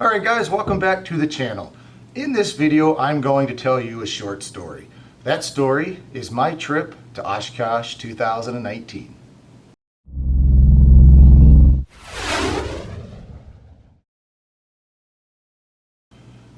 Alright guys, welcome back to the channel. In this video I'm going to tell you a short story. That story is my trip to Oshkosh 2019.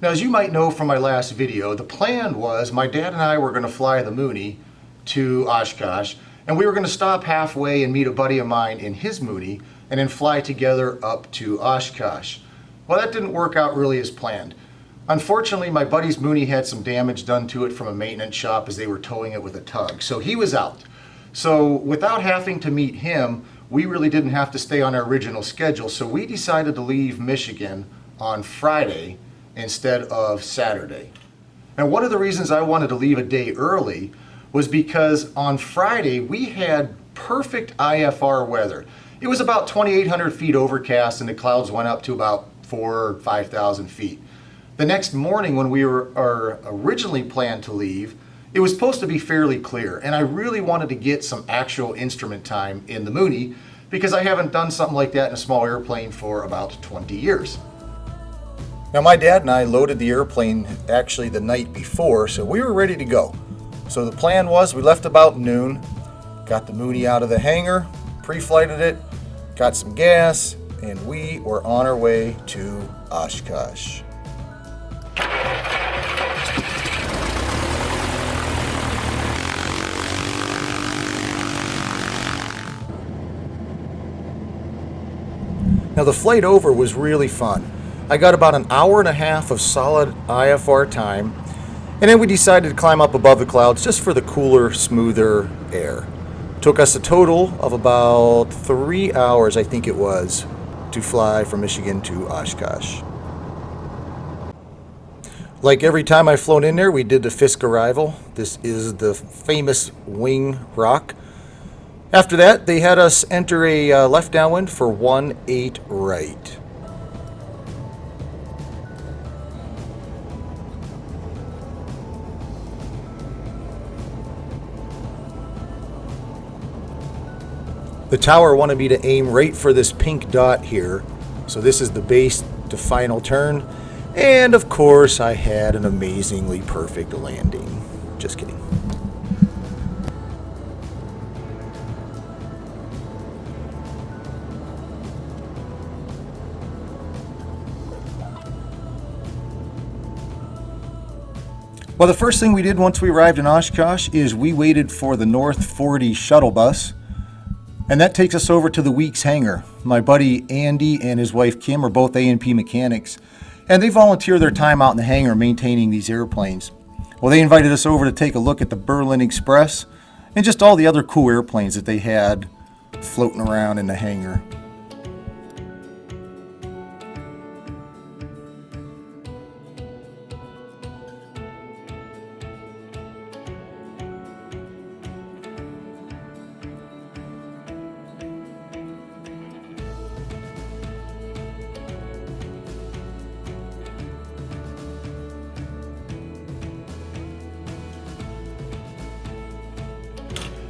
Now, as you might know from my last video, the plan was my dad and I were going to fly the Mooney to Oshkosh, and we were going to stop halfway and meet a buddy of mine in his Mooney and then fly together up to Oshkosh. Well, that didn't work out really as planned. Unfortunately, my buddy's Mooney had some damage done to it from a maintenance shop as they were towing it with a tug, so he was out. So without having to meet him, we really didn't have to stay on our original schedule, so we decided to leave Michigan on Friday instead of Saturday. Now, one of the reasons I wanted to leave a day early was because on Friday we had perfect IFR weather. It was about 2,800 feet overcast and the clouds went up to about 4,000 or 5,000 feet. The next morning when we were originally planned to leave, it was supposed to be fairly clear, and I really wanted to get some actual instrument time in the Mooney because I haven't done something like that in a small airplane for about 20 years. Now, my dad and I loaded the airplane actually the night before, so we were ready to go. So the plan was we left about noon, got the Mooney out of the hangar, pre-flighted it, got some gas, and we were on our way to Oshkosh. Now, the flight over was really fun. I got about an hour and a half of solid IFR time, and then we decided to climb up above the clouds just for the cooler, smoother air. Took us a total of about 3 hours, I think it was, to fly from Michigan to Oshkosh. Like every time I've flown in there, we did the Fisk arrival. This is the famous wing rock. After that, they had us enter a left downwind for 1-8 right. The tower wanted me to aim right for this pink dot here. So this is the base to final turn. And of course, I had an amazingly perfect landing. Just kidding. Well, the first thing we did once we arrived in Oshkosh is we waited for the North 40 shuttle bus. And that takes us over to the Weeks hangar. My buddy Andy and his wife Kim are both A&P mechanics, and they volunteer their time out in the hangar maintaining these airplanes. Well, they invited us over to take a look at the Berlin Express and just all the other cool airplanes that they had floating around in the hangar.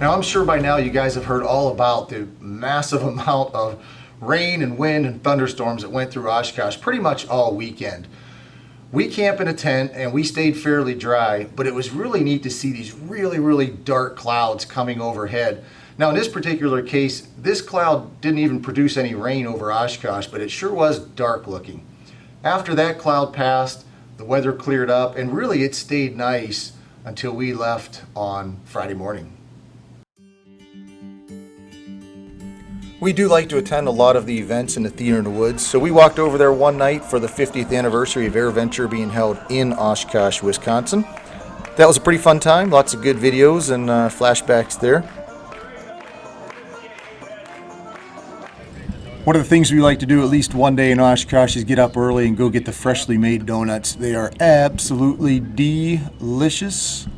Now, I'm sure by now you guys have heard all about the massive amount of rain and wind and thunderstorms that went through Oshkosh pretty much all weekend. We camped in a tent and we stayed fairly dry, but it was really neat to see these really dark clouds coming overhead. Now, in this particular case, this cloud didn't even produce any rain over Oshkosh, but it sure was dark looking. After that cloud passed, the weather cleared up, and really it stayed nice until we left on Friday morning. We do like to attend a lot of the events in the Theater in the Woods, so we walked over there one night for the 50th anniversary of AirVenture being held in Oshkosh, Wisconsin. That was a pretty fun time, lots of good videos and flashbacks there. One of the things we like to do at least one day in Oshkosh is get up early and go get the freshly made donuts. They are absolutely delicious.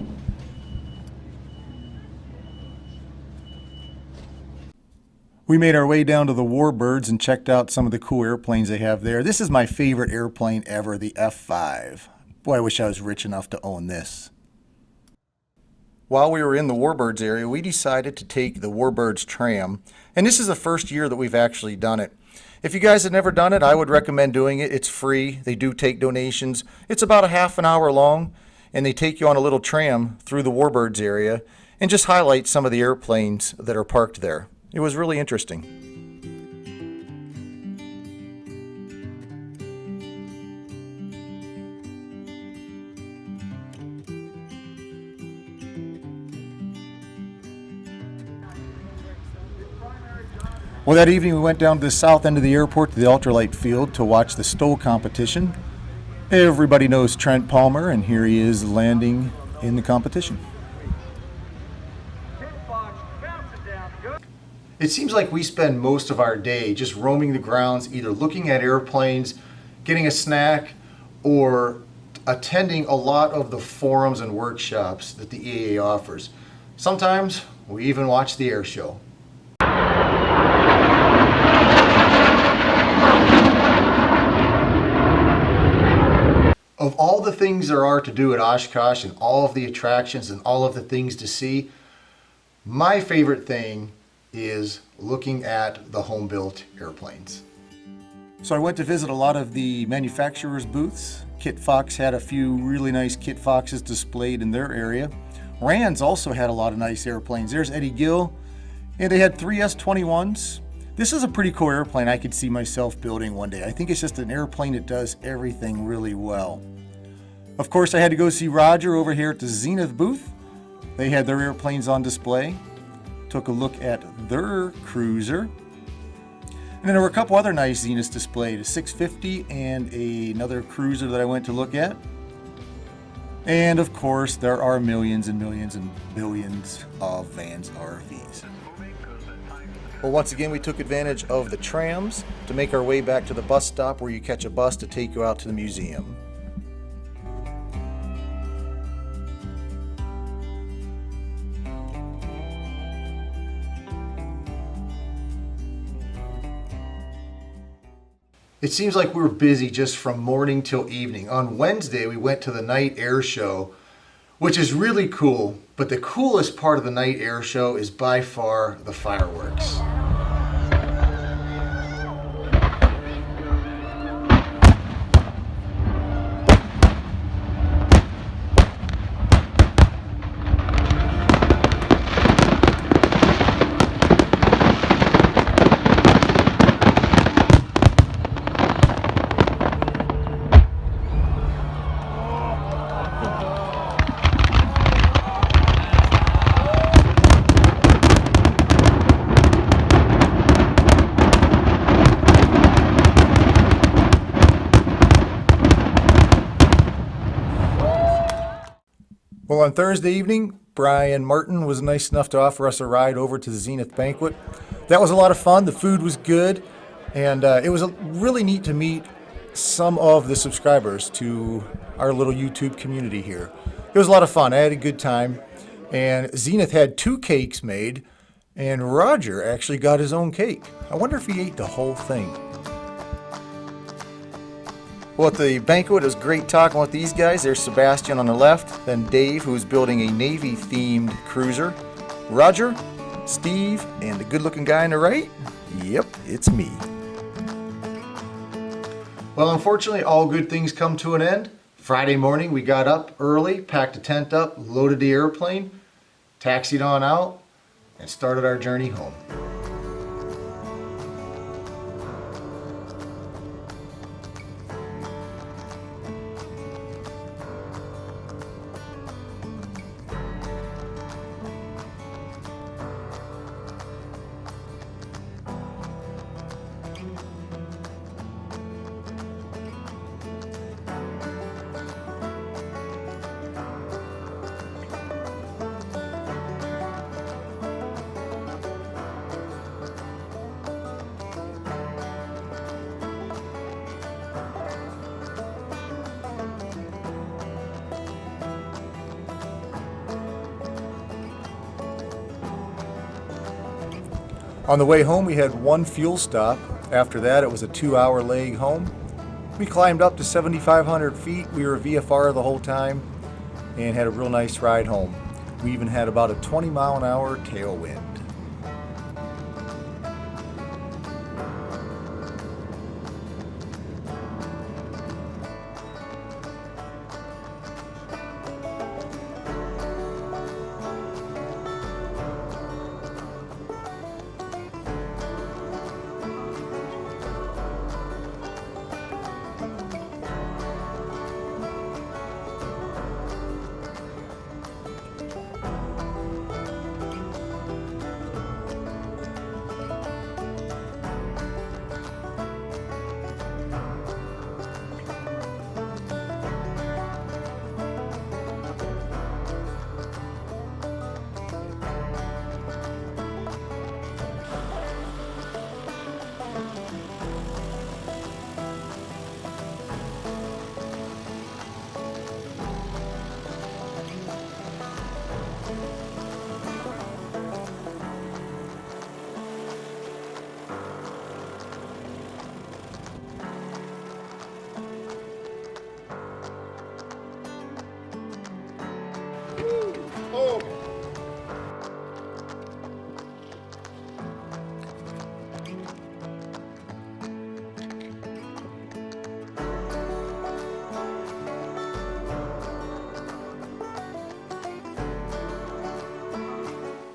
We made our way down to the Warbirds and checked out some of the cool airplanes they have there. This is my favorite airplane ever, the F5. Boy, I wish I was rich enough to own this. While we were in the Warbirds area, we decided to take the Warbirds tram, and this is the first year that we've actually done it. If you guys have never done it, I would recommend doing it. It's free. They do take donations. It's about a half an hour long, and they take you on a little tram through the Warbirds area and just highlight some of the airplanes that are parked there. It was really interesting. Well, that evening we went down to the south end of the airport to the ultralight field to watch the STOL competition. Everybody knows Trent Palmer, and here he is landing in the competition. It seems like we spend most of our day just roaming the grounds, either looking at airplanes, getting a snack, or attending a lot of the forums and workshops that the EAA offers. Sometimes we even watch the air show. Of all the things there are to do at Oshkosh and all of the attractions and all of the things to see, my favorite thing is looking at the home-built airplanes. So I went to visit a lot of the manufacturers' booths. Kit Fox had a few really nice Kit Foxes displayed in their area. Rand's also had a lot of nice airplanes. There's Eddie Gill, and they had 3 S-21s. This is a pretty cool airplane I could see myself building one day. I think it's just an airplane that does everything really well. Of course, I had to go see Roger over here at the Zenith booth. They had their airplanes on display. Took a look at their cruiser. And then there were a couple other nice Zeniths displayed, a 650 and another cruiser that I went to look at. And of course, there are millions and millions and billions of Vans RVs. Well, once again, we took advantage of the trams to make our way back to the bus stop where you catch a bus to take you out to the museum. It seems like we were busy just from morning till evening. On Wednesday, we went to the night air show, which is really cool, but the coolest part of the night air show is by far the fireworks. Well, on Thursday evening, Brian Martin was nice enough to offer us a ride over to the Zenith Banquet. That was a lot of fun. The food was good, and it was really neat to meet some of the subscribers to our little YouTube community here. It was a lot of fun. I had a good time, and Zenith had 2 cakes made, and Roger actually got his own cake. I wonder if he ate the whole thing. Well, at the banquet, it was great talking with these guys. There's Sebastian on the left, then Dave, who's building a Navy-themed cruiser, Roger, Steve, and the good-looking guy on the right? Yep, it's me. Well, unfortunately, all good things come to an end. Friday morning, we got up early, packed a tent up, loaded the airplane, taxied on out, and started our journey home. On the way home, we had 1 fuel stop. After that, it was a 2-hour leg home. We climbed up to 7,500 feet. We were VFR the whole time and had a real nice ride home. We even had about a 20-mile-an-hour tailwind.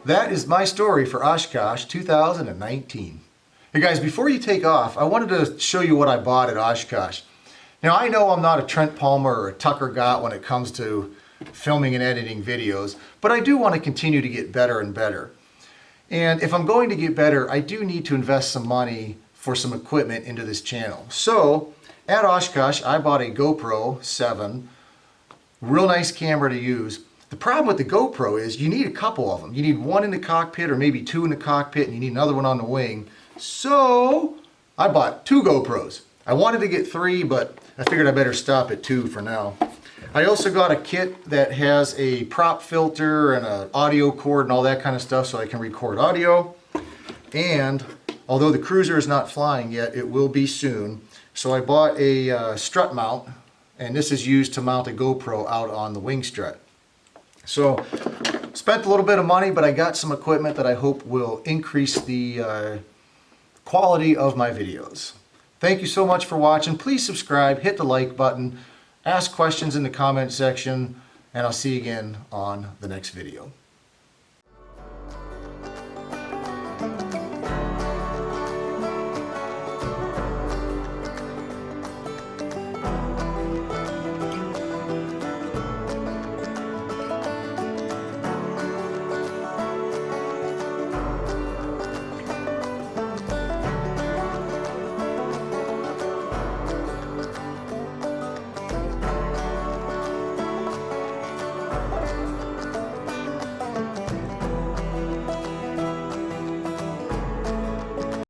that is my story for Oshkosh 2019. Hey guys, before you take off, I wanted to show you what I bought at Oshkosh. Now I know I'm not a Trent Palmer or a Tucker Gott when it comes to filming and editing videos, but I do want to continue to get better and better. And if I'm going to get better, I do need to invest some money for some equipment into this channel. So at Oshkosh, I bought a GoPro 7, real nice camera to use. The problem with the GoPro is you need a couple of them. You need one in the cockpit or maybe two in the cockpit, and you need another one on the wing. So I bought 2 GoPros. I wanted to get 3, but I figured I better stop at 2 for now. I also got a kit that has a prop filter and an audio cord and all that kind of stuff so I can record audio. And although the cruiser is not flying yet, it will be soon. So I bought a strut mount, and this is used to mount a GoPro out on the wing strut. So spent a little bit of money, but I got some equipment that I hope will increase the quality of my videos. Thank you so much for watching. Please subscribe, hit the like button, ask questions in the comment section, and I'll see you again on the next video.